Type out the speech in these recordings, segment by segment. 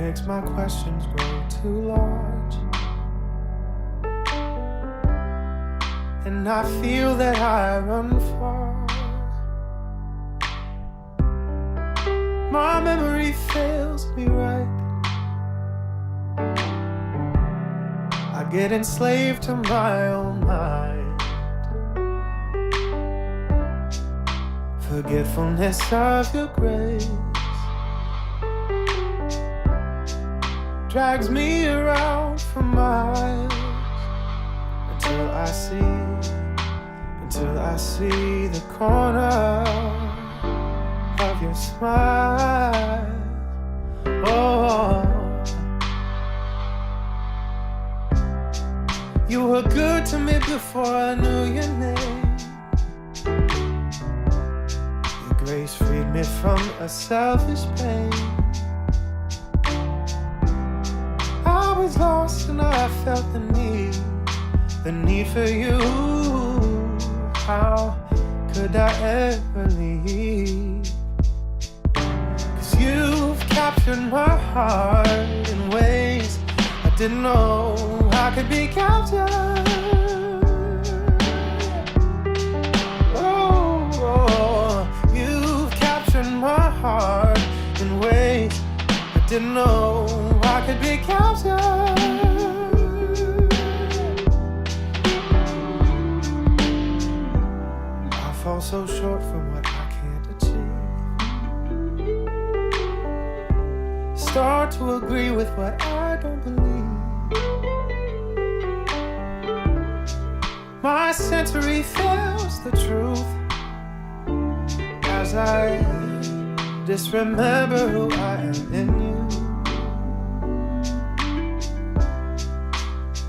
makes my questions grow too large. And I feel that I run far. My memory fails me right. I get enslaved to my own mind. Forgetfulness of your grace drags me around for miles until I see the corner of your smile. Oh, you were good to me before I knew your name. Your grace freed me from a selfish pain. I was lost and I felt the need for you. How could I ever leave? 'Cause you've captured my heart in ways I didn't know I could be captured. Oh, you've captured my heart in ways I didn't know I could be captured. Fall so short from what I can't achieve. Start to agree with what I don't believe. My sensory fails the truth as I disremember who I am in you.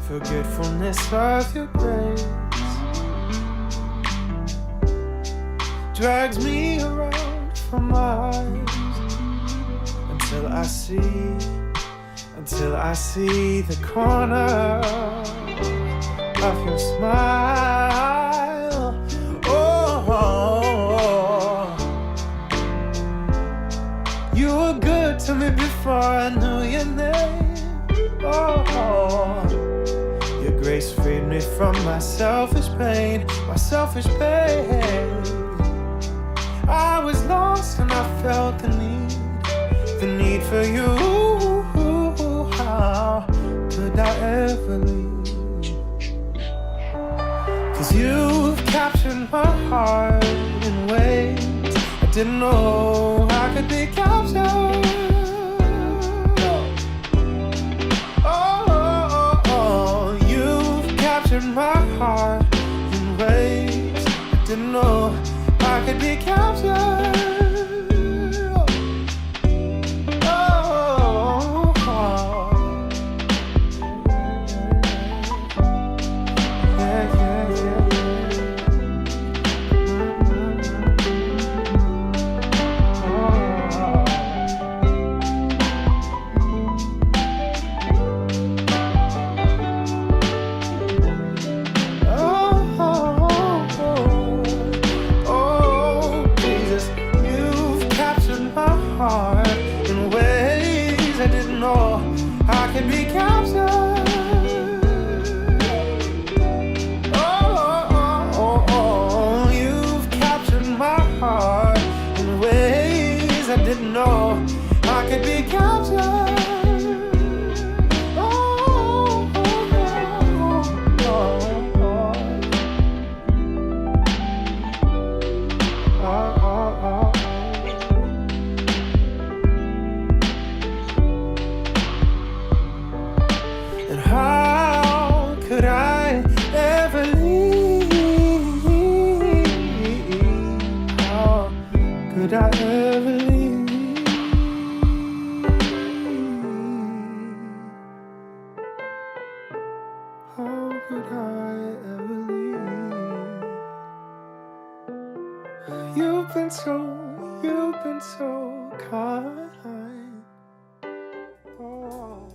Forgetfulness of your grace drags me around for miles until I see the corner of your smile. Oh, you were good to me before I knew your name. Oh, your grace freed me from my selfish pain, I was lost and I felt the need for you. How could I ever leave? 'Cause you've captured my heart in ways I didn't know I could be captured. Oh, you've captured my heart in ways I didn't know I could be captured. You've been so kind. Oh.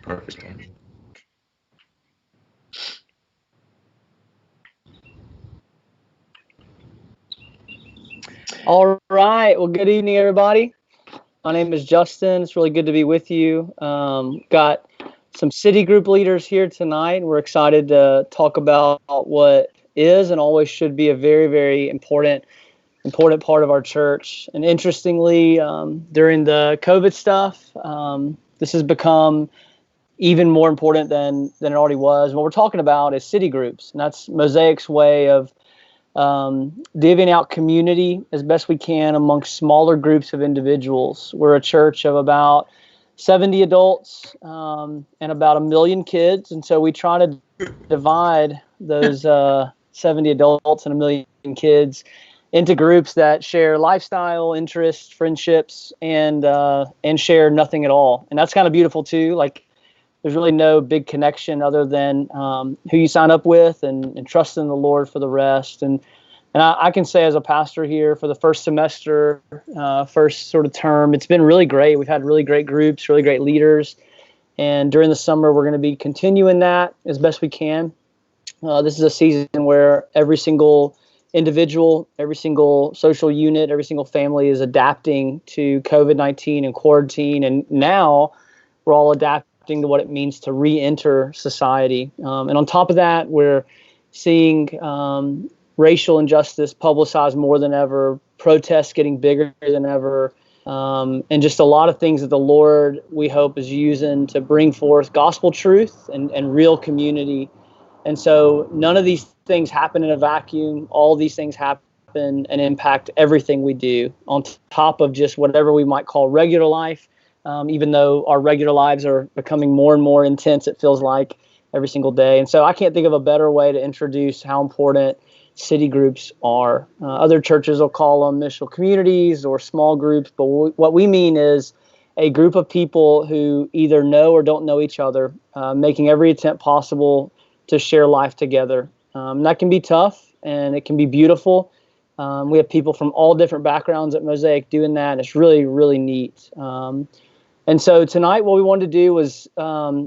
Perfect. All right. Well, good evening, everybody. My name is Justin. It's really good to be with you. Got some city group leaders here tonight. We're excited to talk about what is and always should be a very, very important part of our church. And interestingly, during the COVID stuff, this has become even more important than it already was. What we're talking about is city groups, and that's Mosaic's way of divvying out community as best we can amongst smaller groups of individuals. We're a church of about 70 adults and about 1 million kids, and so we try to divide those 70 adults and 1 million kids into groups that share lifestyle, interests, friendships, and share nothing at all. And that's kind of beautiful too. Like, there's really no big connection other than who you sign up with and trust in the Lord for the rest. And I can say as a pastor here for the first semester, first sort of term, it's been really great. We've had really great groups, really great leaders. And during the summer, we're going to be continuing that as best we can. This is a season where every single individual, every single social unit, every single family is adapting to COVID-19 and quarantine. And now we're all adapting to what it means to re-enter society. And on top of that, we're seeing racial injustice publicized more than ever, protests getting bigger than ever, and just a lot of things that the Lord, we hope, is using to bring forth gospel truth and real community. And so none of these things happen in a vacuum. All these things happen and impact everything we do on top of just whatever we might call regular life. Even though our regular lives are becoming more and more intense, it feels like every single day. And so I can't think of a better way to introduce how important city groups are. Other churches will call them missional communities or small groups, but what we mean is a group of people who either know or don't know each other, making every attempt possible to share life together. That can be tough and it can be beautiful. We have people from all different backgrounds at Mosaic doing that, and it's really, really neat. And so tonight what we wanted to do was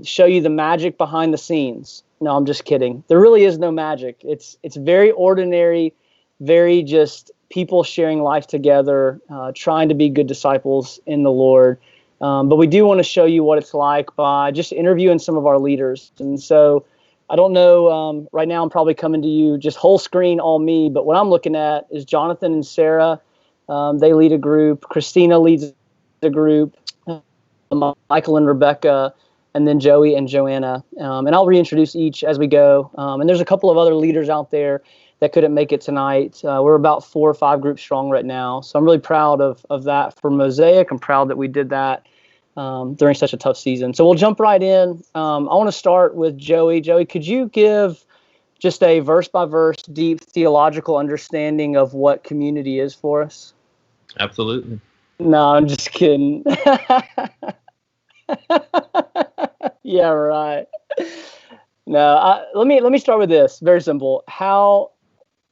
show you the magic behind the scenes. No, I'm just kidding. There really is no magic. It's very ordinary, very just people sharing life together, trying to be good disciples in the Lord. But we do want to show you what it's like by just interviewing some of our leaders. And so I don't know, right now I'm probably coming to you just whole screen, all me, but what I'm looking at is Jonathan and Sarah. They lead a group. Christina leads a group. Michael and Rebecca, and then Joey and Joanna. And I'll reintroduce each as we go. And there's a couple of other leaders out there that couldn't make it tonight. We're about 4 or 5 groups strong right now. So I'm really proud of that for Mosaic. I'm proud that we did that during such a tough season. So we'll jump right in. I want to start with Joey. Joey, could you give just a verse-by-verse, deep theological understanding of what community is for us? Absolutely. No, I'm just kidding. Yeah, right. No, let me start with this. Very simple. How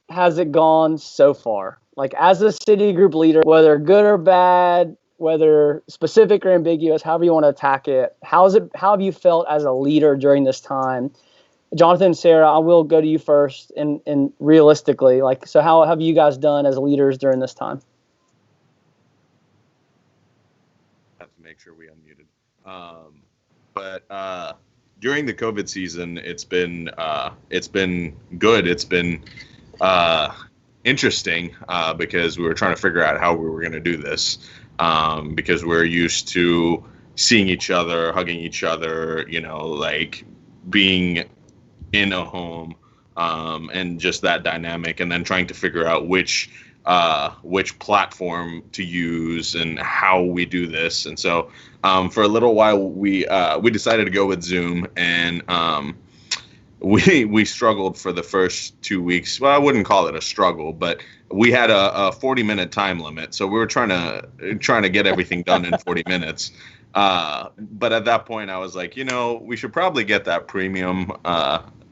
has it gone so far? Like, as a city group leader, whether good or bad, whether specific or ambiguous, however you want to attack it, how have you felt as a leader during this time? Jonathan and Sarah, I will go to you first, and realistically, like, so how have you guys done as leaders during this time? Have to make sure we unmuted. But during the COVID season, it's been good. It's been interesting because we were trying to figure out how we were going to do this because we're used to seeing each other, hugging each other, like being in a home and just that dynamic, and then trying to figure out which platform to use and how we do this. And so for a little while we decided to go with Zoom, and we struggled for the first 2 weeks. Well, I wouldn't call it a struggle, but we had a 40-minute time limit, so we were trying to get everything done in 40 minutes. But at that point I was like, we should probably get that premium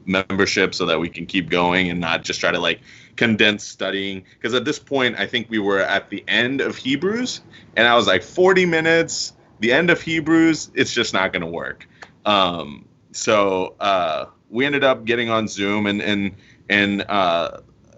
membership so that we can keep going and not just try to like condense studying, because at this point I think we were at the end of Hebrews, and I was like, 40 minutes, the end of Hebrews, it's just not going to work. So we ended up getting on Zoom, and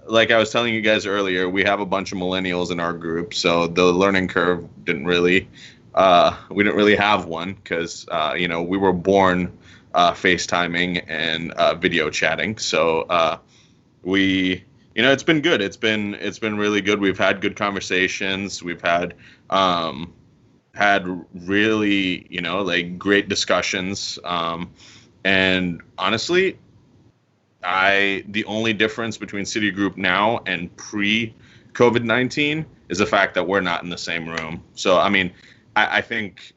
like I was telling you guys earlier, we have a bunch of millennials in our group, so the learning curve didn't really we didn't really have one because we were born FaceTiming and video chatting. So it's been good. It's been really good. We've had good conversations. We've had really like great discussions. And honestly, the only difference between City Group now and pre COVID-19 is the fact that we're not in the same room. So I mean, I think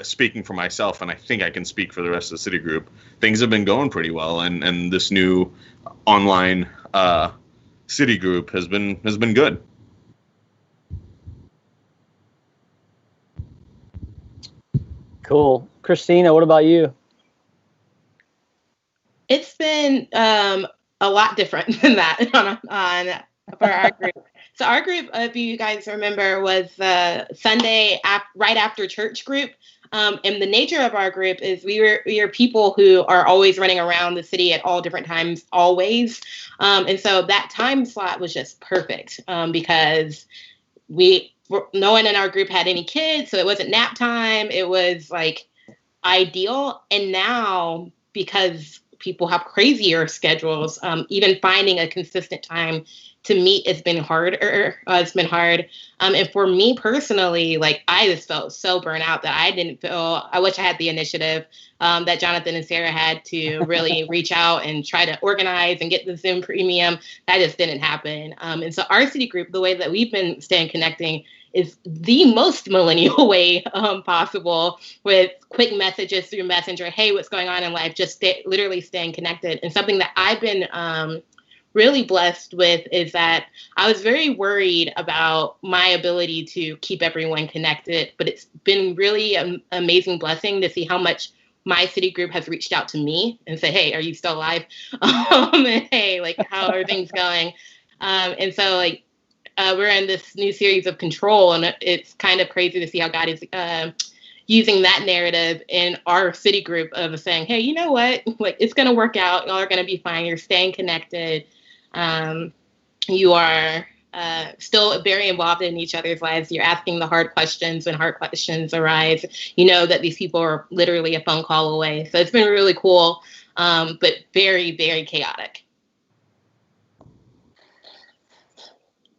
speaking for myself, and I think I can speak for the rest of the City Group, things have been going pretty well, and this new online City Group has been good. Cool. Christina, what about you? It's been a lot different than that for our group. So our group, if you guys remember, was Sunday right after church group. And the nature of our group is we are people who are always running around the city at all different times, always. And so that time slot was just perfect because no one in our group had any kids, so it wasn't nap time. It was like ideal. And now, because people have crazier schedules, even finding a consistent time to meet has been harder. It's been hard. And for me personally, like I just felt so burnt out that I wish I had the initiative that Jonathan and Sarah had to really reach out and try to organize and get the Zoom premium. That just didn't happen. And so our city group, the way that we've been connecting is the most millennial way possible, with quick messages through Messenger. Hey, what's going on in life? Just literally staying connected. And something that I've been really blessed with is that I was very worried about my ability to keep everyone connected, but it's been really an amazing blessing to see how much my city group has reached out to me and say, hey, are you still alive? And hey, like, how are things going? And so like, we're in this new series of Control, and it's kind of crazy to see how God is using that narrative in our city group of saying, hey, you know what? Like, it's going to work out. Y'all are going to be fine. You're staying connected. You are still very involved in each other's lives. You're asking the hard questions when hard questions arise. You know that these people are literally a phone call away. So it's been really cool, but very, very chaotic.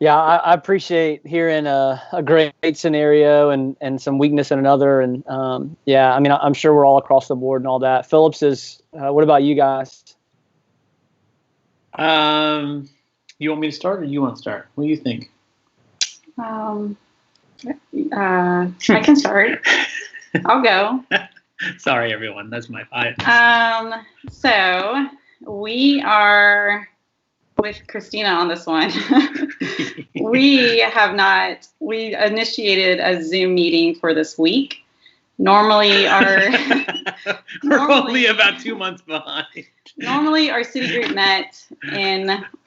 Yeah, I appreciate hearing a great scenario and some weakness in another. And yeah, I mean, I'm sure we're all across the board and all that. Phillips is, what about you guys? You want me to start or you want to start? What do you think? I can start. I'll go. Sorry, everyone. That's my bias. So we are with Christina on this one. We initiated a Zoom meeting for this week. Normally we're only about 2 months behind. Normally our city group met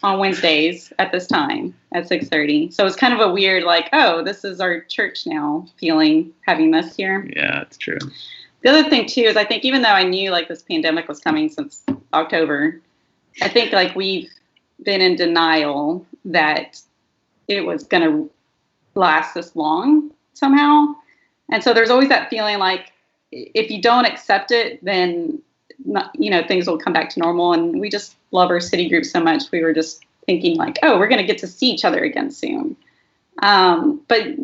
on Wednesdays at this time at 6:30. So it's kind of a weird, like, oh, this is our church now feeling, having this here. Yeah, it's true. The other thing too is I think even though I knew like this pandemic was coming since October, I think like we've been in denial that it was going to last this long somehow. And so there's always that feeling like if you don't accept it, then things will come back to normal. And we just love our city group so much. We were just thinking like, oh, we're going to get to see each other again soon. But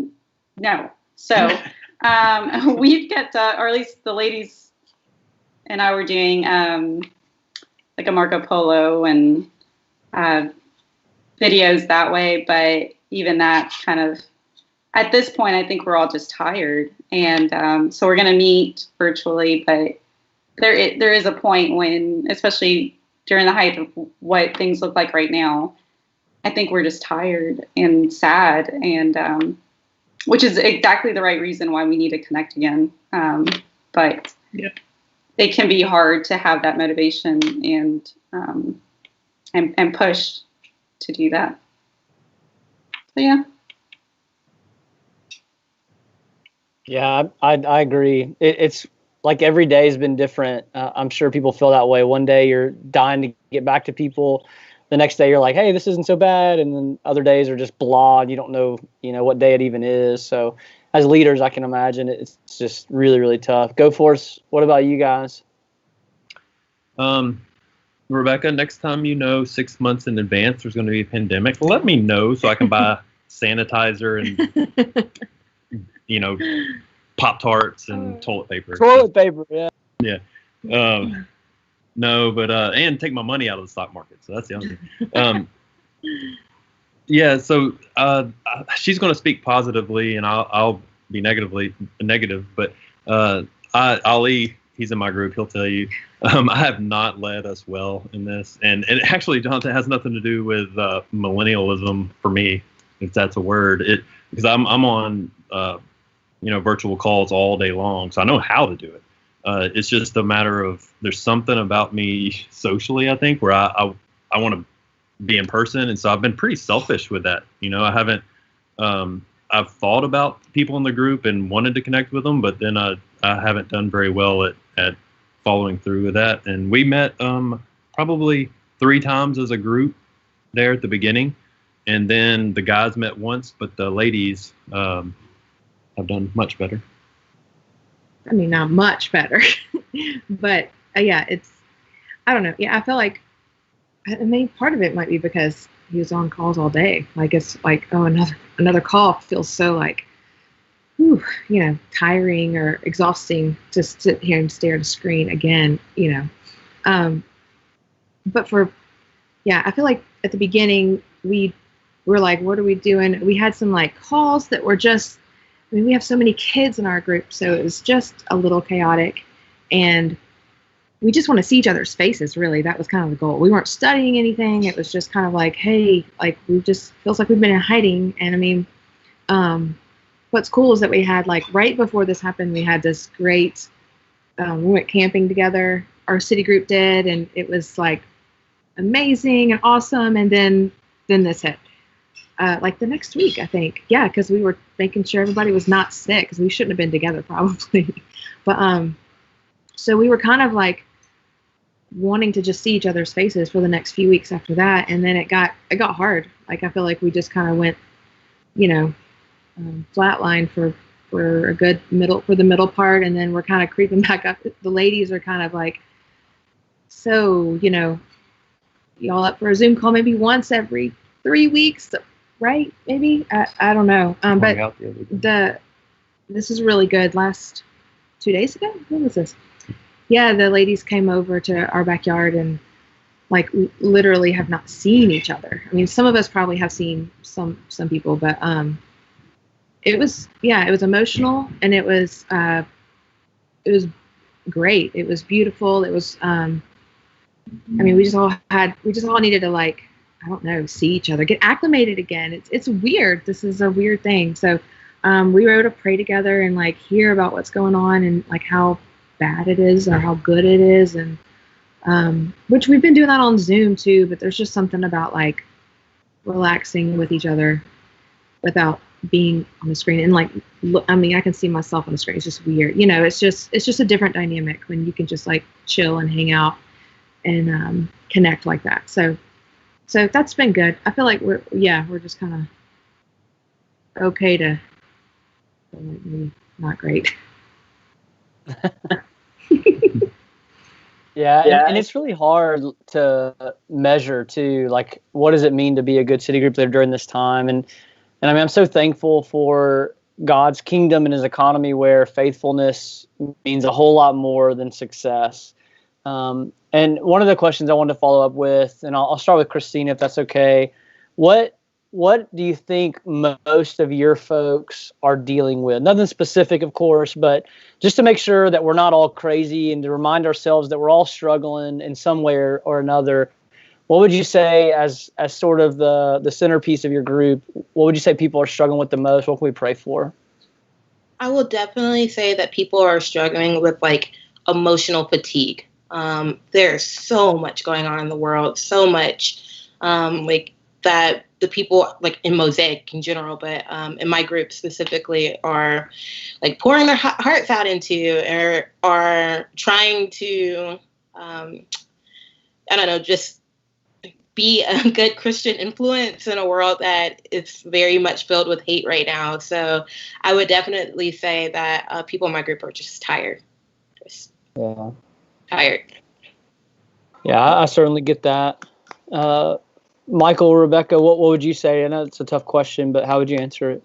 no. So we've got, or at least the ladies and I were doing like a Marco Polo and videos that way. But even that kind of, at this point, I think we're all just tired. And so we're going to meet virtually, but there is a point when, especially during the height of what things look like right now, I think we're just tired and sad, and which is exactly the right reason why we need to connect again. But yeah, it can be hard to have that motivation and push to do that. So yeah. Yeah, I agree. It's like every day has been different. I'm sure people feel that way. One day you're dying to get back to people. The next day you're like, hey, this isn't so bad. And then other days are just blah. And you don't know, what day it even is. So as leaders, I can imagine it's just really, really tough. Go Force. What about you guys? Rebecca, next time 6 months in advance there's going to be a pandemic, let me know so I can buy sanitizer and Pop-Tarts and toilet paper. Toilet paper, yeah. Yeah. No, but and take my money out of the stock market. So that's the other thing. Yeah. So she's going to speak positively, and I'll be negative. But Ali, he's in my group. He'll tell you, I have not led us well in this, and actually, Jonathan, has nothing to do with millennialism for me, if that's a word. Because I'm on virtual calls all day long, so I know how to do it. It's just a matter of there's something about me socially, I think, where I want to be in person, and so I've been pretty selfish with that. I haven't. I've thought about people in the group and wanted to connect with them, but then I haven't done very well at following through with that. And we met probably 3 times as a group there at the beginning, and then the guys met once, but the ladies have done much better. I mean, not much better, but yeah, I don't know. Yeah, I feel like, part of it might be because he was on calls all day. Like, it's like, oh, another call feels so like, whew, tiring or exhausting to sit here and stare at a screen again, But I feel like at the beginning we were like, what are we doing? We had some like calls that were just, we have so many kids in our group, so it was just a little chaotic, and we just want to see each other's faces, really. That was kind of the goal. We weren't studying anything. It was just kind of like, hey, like, feels like we've been in hiding. And what's cool is that we had, like, right before this happened, we had this great, we went camping together, our city group did, and it was like amazing and awesome. And then this hit. Like the next week, I think. Yeah, because we were making sure everybody was not sick, because we shouldn't have been together probably. But so we were kind of like wanting to just see each other's faces for the next few weeks after that, and then it got hard. Like, I feel like we just kind of went, flatline for the middle part, and then we're kind of creeping back up. The ladies are kind of like, so y'all up for a Zoom call maybe once every 3 weeks. Right? Maybe I don't know. But this is really good. Last 2 days ago, when was this? Yeah, the ladies came over to our backyard and like literally have not seen each other. I mean, some of us probably have seen some people, but it was emotional, and it was great. It was beautiful. It was we just all needed to, like, I don't know, see each other, get acclimated again. It's weird. This is a weird thing. So we were able to pray together and like hear about what's going on and like how bad it is or how good it is. And which we've been doing that on Zoom too, but there's just something about like relaxing with each other without being on the screen. And like, I can see myself on the screen. It's just weird. It's just a different dynamic when you can just like chill and hang out and connect like that. So that's been good. I feel like we're just kind of okay to maybe not great. Yeah, and it's really hard to measure too. Like, what does it mean to be a good city group leader during this time? And I'm so thankful for God's kingdom and His economy, where faithfulness means a whole lot more than success. And one of the questions I wanted to follow up with, and I'll start with Christina, if that's okay. What do you think most of your folks are dealing with? Nothing specific, of course, but just to make sure that we're not all crazy and to remind ourselves that we're all struggling in some way or another. What would you say as sort of the centerpiece of your group? What would you say people are struggling with the most? What can we pray for? I will definitely say that people are struggling with like emotional fatigue. There's so much going on in the world, so much like that the people like in Mosaic in general, but in my group specifically are like pouring their hearts out into, or are trying to, I don't know, just be a good Christian influence in a world that is very much filled with hate right now. So I would definitely say that people in my group are just tired. Yeah. Tired. Yeah, I certainly get that. Michael, Rebecca, what would you say? I know it's a tough question, but how would you answer it?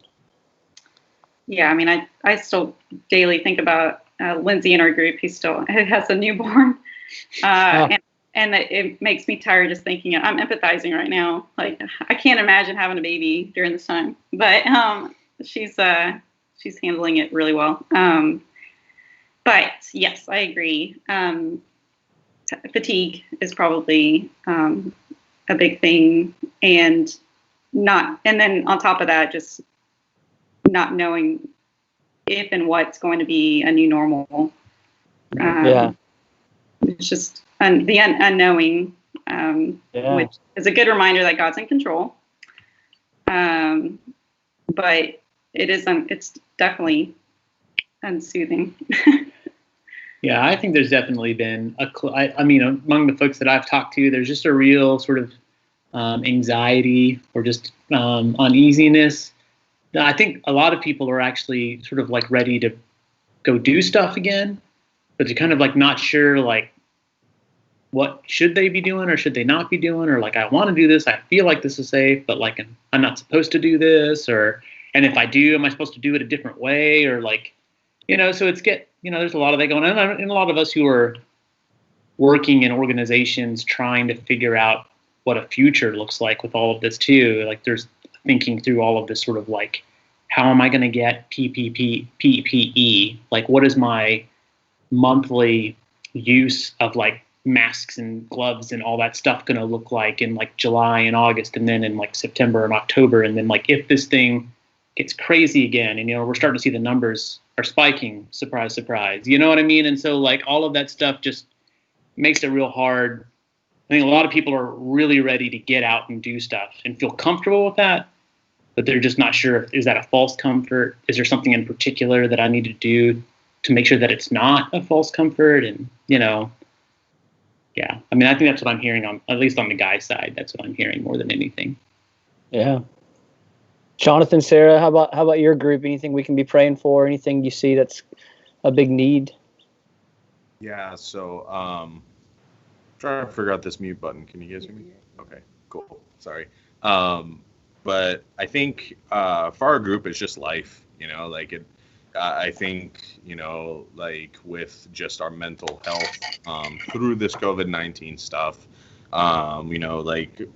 Yeah, I mean, I still daily think about Lindsay in our group. He still has a newborn. And it makes me tired just thinking. I'm empathizing right now. Like, I can't imagine having a baby during this time. But she's handling it really well. But yes, I agree. Fatigue is probably a big thing, and then on top of that, just not knowing if and what's going to be a new normal. It's just the unknowing, which is a good reminder that God's in control. But it's definitely unsoothing. Yeah, I think there's definitely been I mean, among the folks that I've talked to, there's just a real sort of anxiety or just uneasiness. I think a lot of people are actually sort of like ready to go do stuff again, but they're kind of like not sure, like, what should they be doing or should they not be doing, or like, I want to do this, I feel like this is safe, but like I'm not supposed to do this, and if I do, am I supposed to do it a different way, or like, so there's a lot of that going on, and a lot of us who are working in organizations trying to figure out what a future looks like with all of this too. Like, there's thinking through all of this sort of like, how am I going to get PPE? Like, what is my monthly use of like masks and gloves and all that stuff going to look like in like July and August, and then in like September and October, and then like if this thing gets crazy again, and we're starting to see the numbers are spiking, surprise, surprise, you know what I mean? And so like all of that stuff just makes it real hard. I think a lot of people are really ready to get out and do stuff and feel comfortable with that, but they're just not sure, is that a false comfort? Is there something in particular that I need to do to make sure that it's not a false comfort? And, yeah, I mean, I think that's what I'm hearing at least on the guy side. That's what I'm hearing more than anything. Yeah. Jonathan, Sarah, how about your group? Anything we can be praying for? Anything you see that's a big need? Yeah, so trying to figure out this mute button. Can you guys hear me? Okay, cool. Sorry. But I think for our group, it's just life. I think like with just our mental health through this COVID-19 stuff, like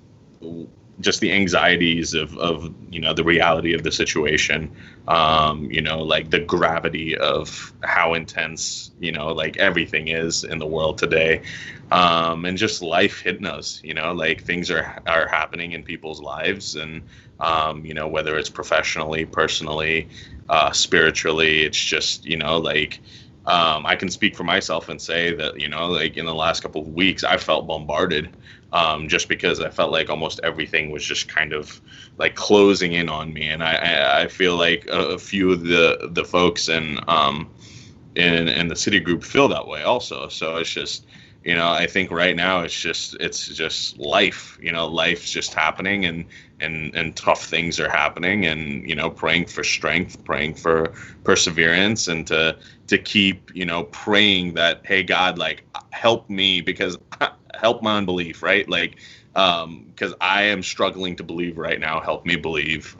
just the anxieties of the reality of the situation, like the gravity of how intense like everything is in the world today, and just life hitting us, like things are happening in people's lives, and whether it's professionally, personally, spiritually, it's just like I can speak for myself and say that like in the last couple of weeks I felt bombarded, just because I felt like almost everything was just kind of like closing in on me, and I feel like a few of the folks in the city group feel that way also. So it's just I think right now it's just life. Life's just happening, and tough things are happening, and praying for strength, praying for perseverance, and to keep praying that, hey God, like help me, because help my unbelief, right? Like because I am struggling to believe right now. Help me believe.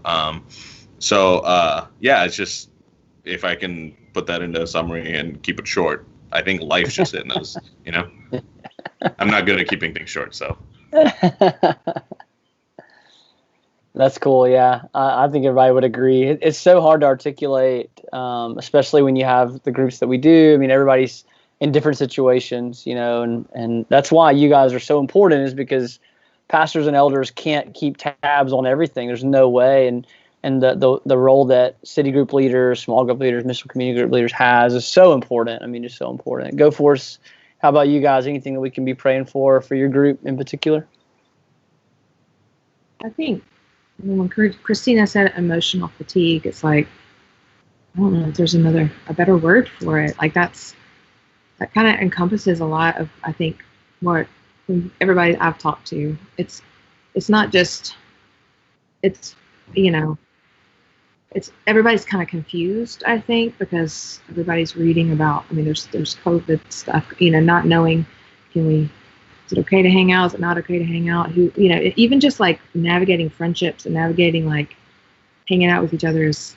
So yeah, it's just, if I can put that into a summary and keep it short, I think life's just hitting us. I'm not good at keeping things short, so. That's cool. Yeah, I think everybody would agree. It's so hard to articulate, especially when you have the groups that we do. I mean, everybody's in different situations, and that's why you guys are so important, is because pastors and elders can't keep tabs on everything. There's no way. And the role that city group leaders, small group leaders, mission community group leaders has is so important. I mean, just so important. Go Force. How about you guys? Anything that we can be praying for your group in particular? I think I mean, when Christina said emotional fatigue, it's like, I don't know if there's a better word for it. Like that kind of encompasses a lot of, I think, what everybody I've talked to. It's not just, it's, you know, it's everybody's kind of confused, I think, because everybody's reading about, I mean, there's COVID stuff, you know, not knowing, is it okay to hang out? Is it not okay to hang out? Who, you know, even just like navigating friendships and navigating like hanging out with each other is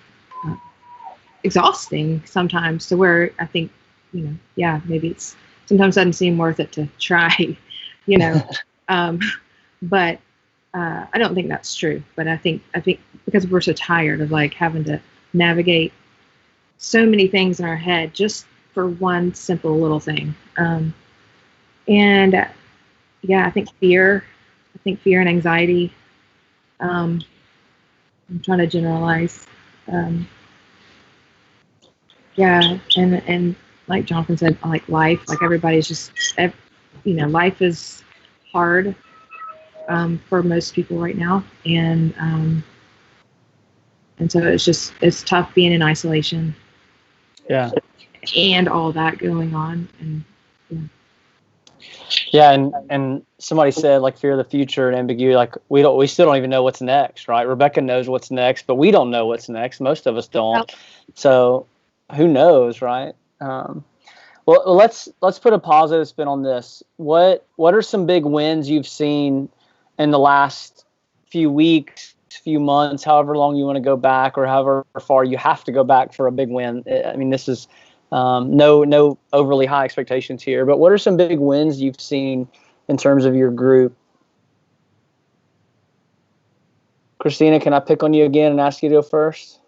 exhausting sometimes, to where I think, you know, yeah, maybe it's sometimes doesn't seem worth it to try, you know. But I don't think that's true. But I think because we're so tired of like having to navigate so many things in our head just for one simple little thing. And yeah, I think fear and anxiety. I'm trying to generalize. Yeah, and like Jonathan said, like life, like everybody's just, you know, life is hard for most people right now, and so it's tough being in isolation. Yeah. And all that going on, and yeah, and somebody said like fear of the future and ambiguity. Like we still don't even know what's next, right? Rebecca knows what's next, but we don't know what's next. Most of us don't. So who knows, right? Well, let's put a positive spin on this. What are some big wins you've seen in the last few weeks, few months, however long you want to go back, or however far you have to go back for a big win? I mean, this is no overly high expectations here, but what are some big wins you've seen in terms of your group? Christina, can I pick on you again and ask you to go first?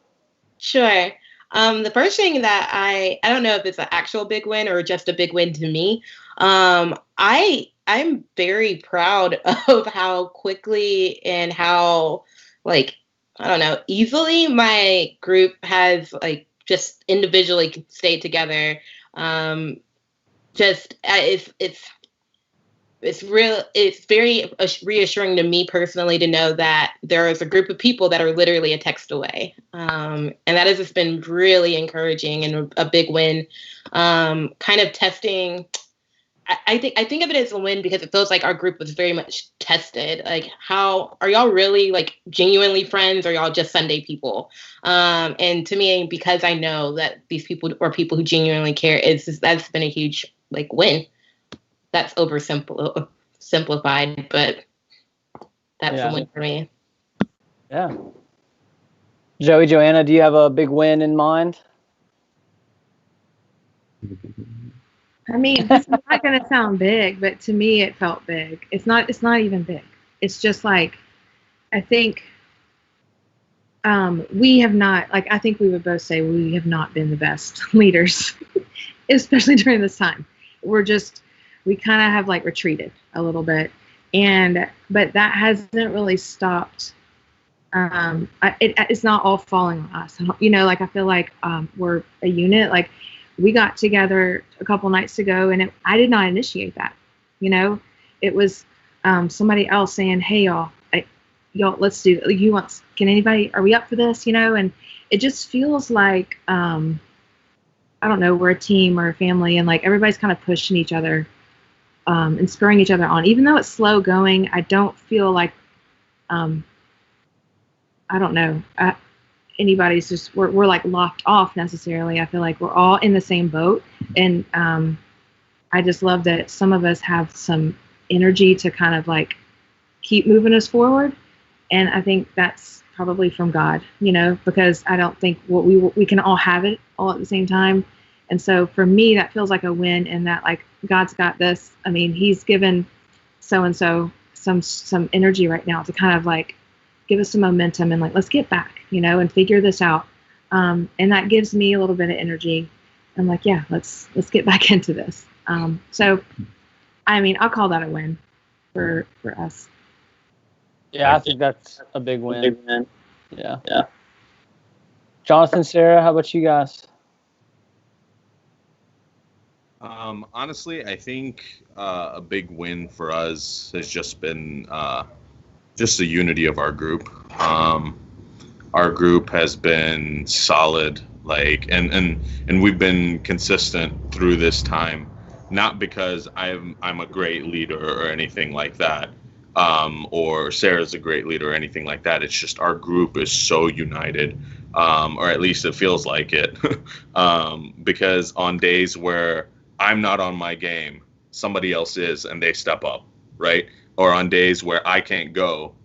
Sure. The first thing that I don't know if it's an actual big win or just a big win to me. I'm very proud of how quickly and how, like, I don't know, easily my group has like just individually stayed together. It's very reassuring to me personally to know that there is a group of people that are literally a text away. And that has just been really encouraging and a big win. Kind of testing. I think of it as a win because it feels like our group was very much tested. Like, how are y'all really like genuinely friends, or y'all just Sunday people? And to me, because I know that these people are people who genuinely care, that's been a huge like win. That's simplified, but that's a win for me. Yeah. Joey, Joanna, do you have a big win in mind? I mean, this is not going to sound big, but to me, it felt big. It's not even big. It's just like, I think we have not, like, I think we would both say we have not been the best leaders, especially during this time. We kind of have like retreated a little bit, but that hasn't really stopped. It's not all falling on us, you know. Like, I feel like we're a unit. Like, we got together a couple nights ago, and I did not initiate that. You know, it was somebody else saying, "Hey, y'all, let's do. Can anybody? Are we up for this?" You know, and it just feels like I don't know, we're a team or a family, and like everybody's kind of pushing each other and spurring each other on. Even though it's slow going, I don't feel like I don't know. Anybody's just we're like locked off necessarily. I feel like we're all in the same boat, and I just love that some of us have some energy to kind of like keep moving us forward, and I think that's probably from God, you know, because I don't think we can all have it all at the same time, and so for me that feels like a win, and that like God's got this. I mean, He's given so and so some energy right now to kind of like give us some momentum and like, let's get back, you know, and figure this out. And that gives me a little bit of energy. I'm like, yeah, let's get back into this. So, I mean, I'll call that a win for us. Yeah, I think that's a big win. Yeah. Jonathan, Sarah, how about you guys? Honestly, I think a big win for us has just been just the unity of our group. Our group has been solid, like, and we've been consistent through this time, not because I'm a great leader or anything like that, or Sarah's a great leader or anything like that. It's just our group is so united, or at least it feels like it, because on days where I'm not on my game, somebody else is, and they step up, right? Or on days where I can't go,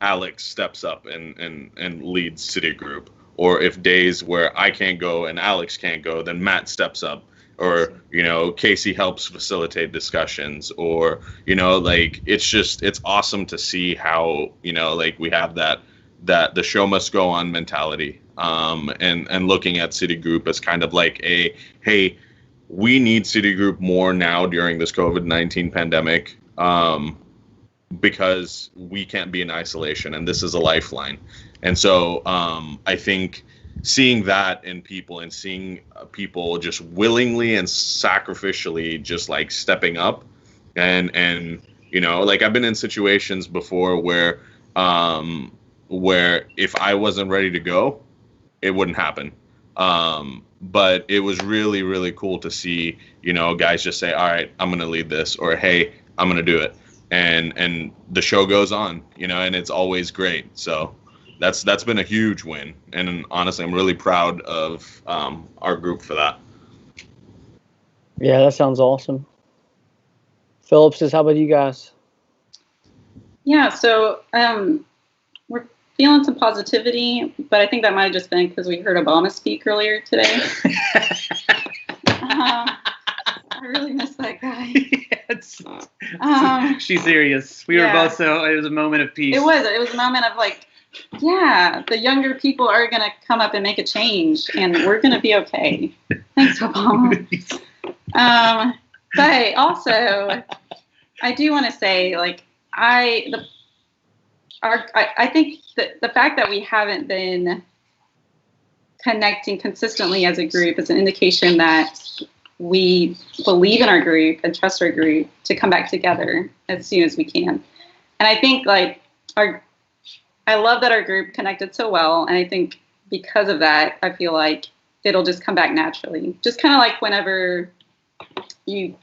Alex steps up and leads City Group. Or if days where I can't go and Alex can't go, then Matt steps up. Or, Casey helps facilitate discussions. Or, like, it's awesome to see how, like, we have that the show must go on mentality. And looking at City Group as kind of like hey, we need Citigroup more now during this COVID-19 pandemic, because we can't be in isolation, and this is a lifeline. And so I think seeing that in people, and seeing people just willingly and sacrificially just like stepping up, and like, I've been in situations before where if I wasn't ready to go, it wouldn't happen. But it was really, really cool to see, guys just say, all right, I'm going to lead this, or, hey, I'm going to do it. And the show goes on, and it's always great. So that's been a huge win. And honestly, I'm really proud of our group for that. Yeah, that sounds awesome. Phillips says, how about you guys? Yeah, so we're feeling some positivity, but I think that might have just been because we heard Obama speak earlier today. I really miss that guy. She's serious. We were both it was a moment of peace. It was a moment of like, yeah, the younger people are going to come up and make a change, and we're going to be okay. Thanks, Obama. But also, I do want to say, like, I think that the fact that we haven't been connecting consistently as a group is an indication that we believe in our group and trust our group to come back together as soon as we can. And I think, like, I love that our group connected so well. And I think because of that, I feel like it'll just come back naturally. Just kind of like whenever you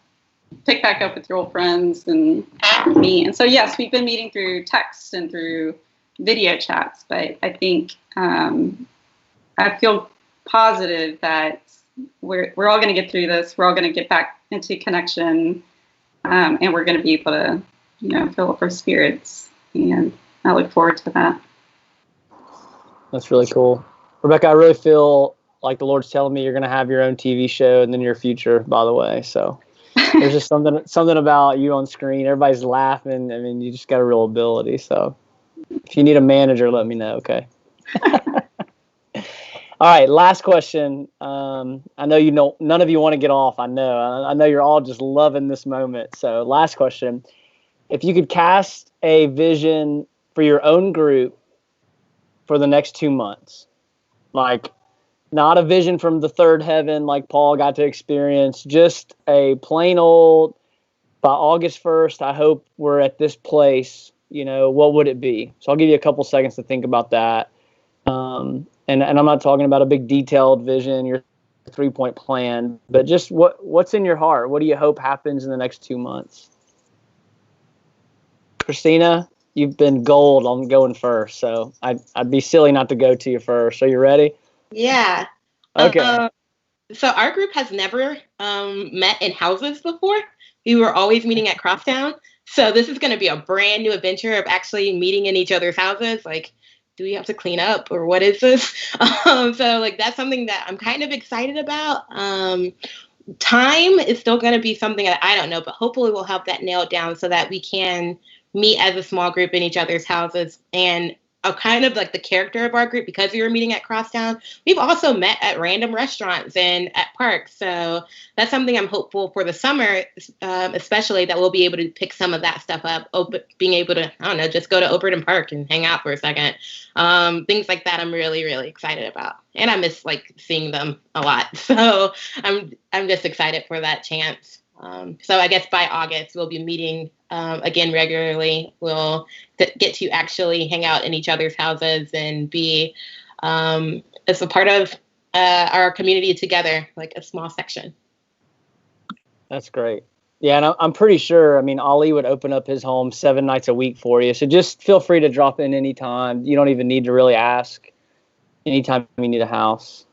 pick back up with your old friends and meet. And so, yes, we've been meeting through text and through video chats, but I think I feel positive that we're all going to get through this. We're all going to get back into connection, and we're going to be able to, fill up our spirits. And I look forward to that. That's really cool. Rebecca, I really feel like the Lord's telling me you're going to have your own TV show in the near future, by the way. So there's just something about you on screen. Everybody's laughing. I mean, you just got a real ability. So if you need a manager, let me know, okay? All right, last question. I know none of you want to get off. I know you're all just loving this moment. So last question. If you could cast a vision for your own group for the next 2 months, like not a vision from the third heaven like Paul got to experience, just a plain old, by August 1st, I hope we're at this place, what would it be? So I'll give you a couple seconds to think about that. And I'm not talking about a big detailed vision, your 3-point plan, but just what's in your heart? What do you hope happens in the next 2 months? Christina, you've been gold on going first, so I'd be silly not to go to you first. Are you ready? Yeah. Okay. So our group has never met in houses before. We were always meeting at Crosstown. So this is going to be a brand new adventure of actually meeting in each other's houses. Like, do we have to clean up, or what is this? So like, that's something that I'm kind of excited about. Time is still going to be something that I don't know, but hopefully we'll have that nailed down so that we can meet as a small group in each other's houses. And a kind of like the character of our group, because we were meeting at Crosstown, we've also met at random restaurants and at parks. So that's something I'm hopeful for the summer, especially, that we'll be able to pick some of that stuff up. Being able to, I don't know, just go to Oberton Park and hang out for a second. Things like that I'm really, really excited about. And I miss like seeing them a lot. So I'm just excited for that chance. So I guess by August, we'll be meeting again regularly. We'll get to actually hang out in each other's houses and be as a part of our community together, like a small section. That's great. Yeah, and I'm pretty sure, I mean, Ollie would open up his home 7 nights a week for you. So just feel free to drop in anytime. You don't even need to really ask anytime you need a house.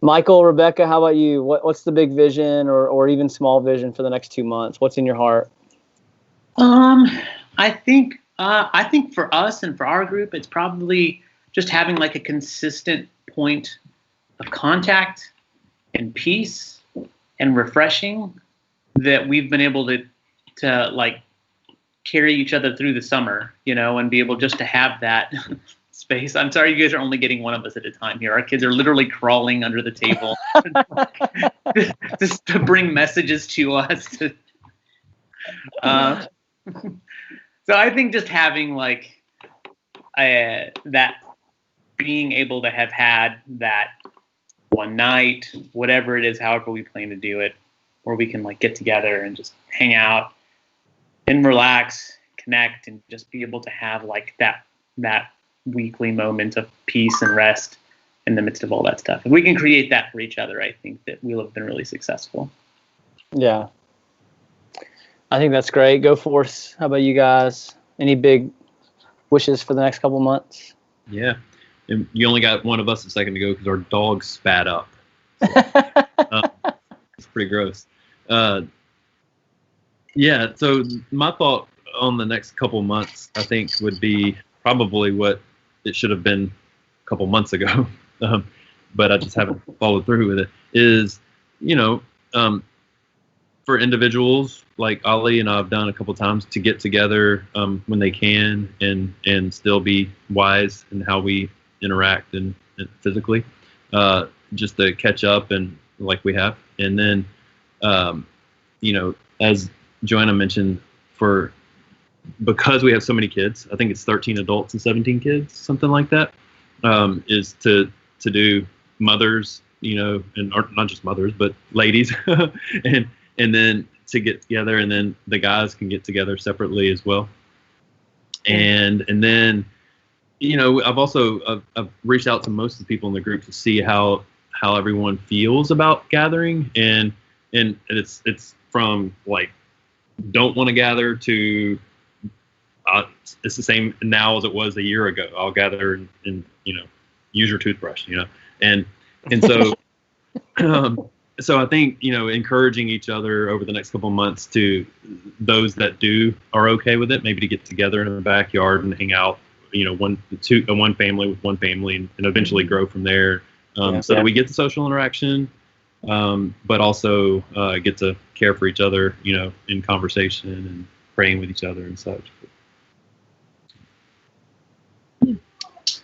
Michael, Rebecca, how about you? What's the big vision or even small vision for the next 2 months? What's in your heart? I think for us and for our group, it's probably just having like a consistent point of contact and peace and refreshing that we've been able to like carry each other through the summer, and be able just to have that space. I'm sorry, you guys are only getting one of us at a time here. Our kids are literally crawling under the table just to bring messages to us. So I think just having like that, being able to have had that one night, whatever it is, however we plan to do it, where we can like get together and just hang out and relax, connect, and just be able to have like that weekly moment of peace and rest in the midst of all that stuff. If we can create that for each other, I think that we'll have been really successful. Yeah. I think that's great. Go Force. How about you guys? Any big wishes for the next couple months? Yeah. And you only got one of us a second to go because our dog spat up. So, it's pretty gross. Yeah. So my thought on the next couple months, I think, would be probably what it should have been a couple months ago. But I just haven't followed through with it, is, for individuals like Ollie and I've done a couple times, to get together when they can and still be wise in how we interact and physically, just to catch up and like we have. And then, as Joanna mentioned, because we have so many kids, I think it's 13 adults and 17 kids, something like that, is to do mothers, and not just mothers, but ladies, and then to get together, and then the guys can get together separately as well. And then, I've reached out to most of the people in the group to see how everyone feels about gathering, and it's from like don't want to gather to it's the same now as it was a year ago. I'll gather and use your toothbrush, and so so I think encouraging each other over the next couple of months, to those that are okay with it, maybe to get together in the backyard and hang out, one family with one family, and eventually grow from there, so that we get the social interaction, but also get to care for each other, in conversation and praying with each other and such.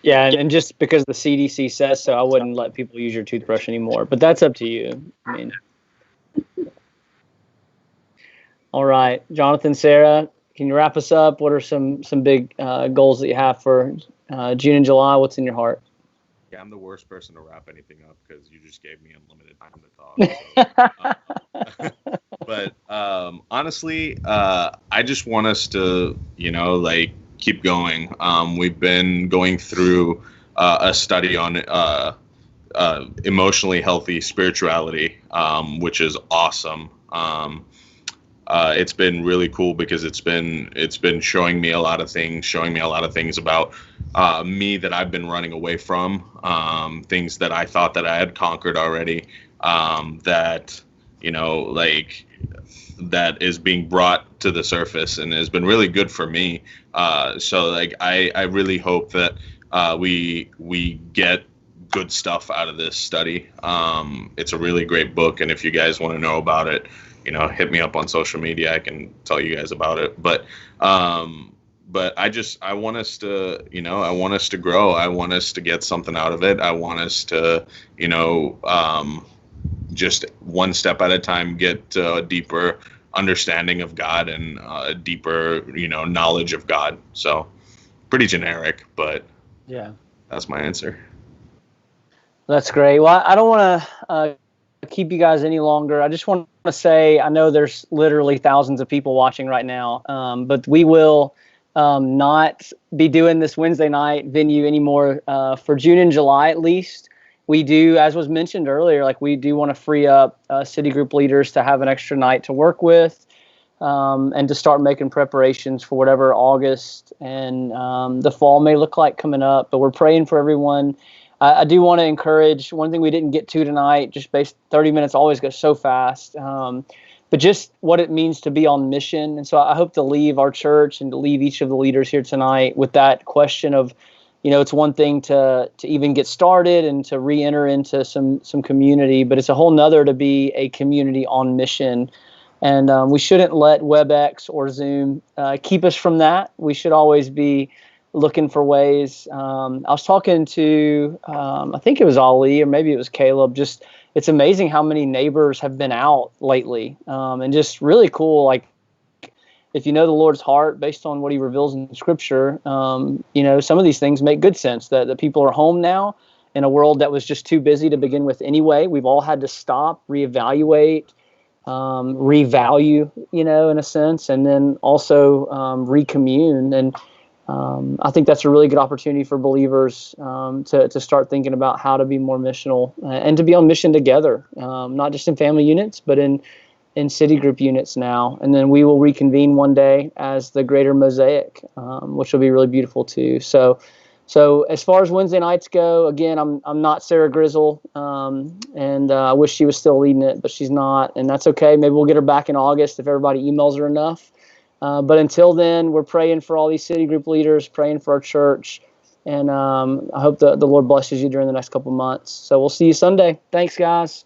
Yeah, and just because the CDC says so, I wouldn't let people use your toothbrush anymore. But that's up to you. I mean, all right, Jonathan, Sarah, can you wrap us up? What are some big goals that you have for June and July? What's in your heart? Yeah, I'm the worst person to wrap anything up because you just gave me unlimited time to talk. So, but honestly, I just want us to, keep going. We've been going through a study on emotionally healthy spirituality, which is awesome. It's been really cool because it's been showing me a lot of things about me that I've been running away from, things that I thought that I had conquered already, that that is being brought to the surface and has been really good for me. So I really hope that we get good stuff out of this study. It's a really great book, and if you guys want to know about it, hit me up on social media. I can tell you guys about it. But I want us to grow. I want us to get something out of it. I want us to, just one step at a time, get a deeper understanding of God and a deeper, knowledge of God. So pretty generic, but yeah, that's my answer. That's great. Well, I don't want to keep you guys any longer. I just want to say, I know there's literally thousands of people watching right now, but we will not be doing this Wednesday night venue anymore for June and July at least. We do, as was mentioned earlier, like we do want to free up city group leaders to have an extra night to work with and to start making preparations for whatever August and the fall may look like coming up. But we're praying for everyone. I do want to encourage one thing we didn't get to tonight, just based 30 minutes always goes so fast, but just what it means to be on mission. And so I hope to leave our church and to leave each of the leaders here tonight with that question of, it's one thing to even get started and to re-enter into some community, but it's a whole nother to be a community on mission. And we shouldn't let WebEx or Zoom keep us from that. We should always be looking for ways. I was talking to, I think it was Ali or maybe it was Caleb. Just, it's amazing how many neighbors have been out lately, and just really cool. Like, if you know the Lord's heart based on what he reveals in Scripture, some of these things make good sense. That people are home now in a world that was just too busy to begin with anyway. We've all had to stop, reevaluate, revalue, in a sense, and then also recommune. And I think that's a really good opportunity for believers to start thinking about how to be more missional and to be on mission together, not just in family units, but in city group units now. And then we will reconvene one day as the greater Mosaic, which will be really beautiful too. So as far as Wednesday nights go, again, I'm not Sarah Grizzle, and I wish she was still leading it, but she's not, and that's okay. Maybe we'll get her back in August if everybody emails her enough. But until then, we're praying for all these city group leaders, praying for our church, and I hope the Lord blesses you during the next couple months. So we'll see you Sunday. Thanks, guys.